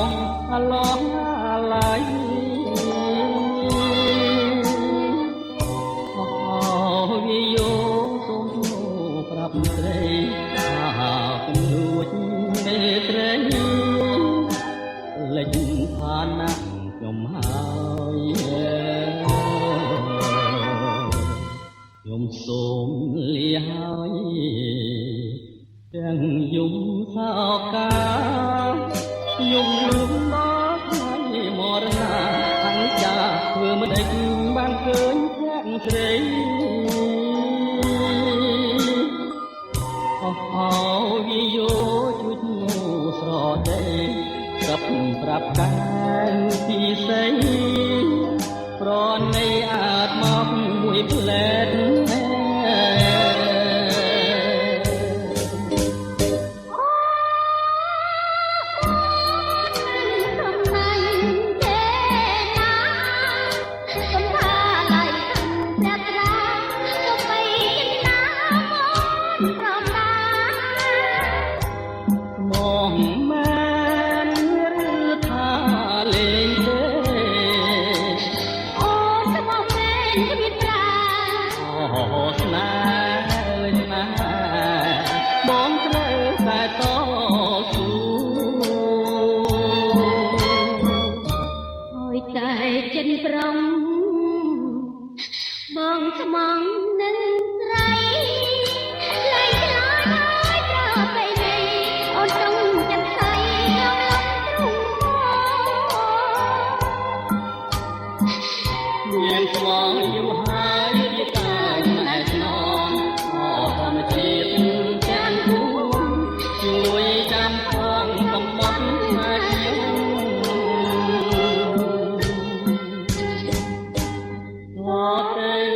ងអាឡងអាឡៃអស់វាយោសូមប្រាប់ស្រីថាគំនួចមេត្រីលេចឋានៈខ្ញុំហើយខ្ញុំសូមលាហើយទាំងយំសោកាយំលំដល់ថ្ងៃមរណាអញ្ចាធ្វើមិនដេចបានឃើញភក្តិស្រីអស់វាយោជួយស្រដីប្រាប់កាយពីស្រីប្រណីអាចមកមួយផ្លែតស្នេហ៍ណាបងត្រូវតែតស៊ូហើយតែចិនប្រងបងស្មងនឹងស្រីលែងឆ្លើយហើយប្រពៃណីអូនចង់ចិត្តស្អីខ្ញុំលំទ្រូងមានស្មងយូរហើយវាកាយណែស្នងអធម្មជាតិទាំងពួងជួយចាំផងកំបត់ណាខ្ញុំមកទៅ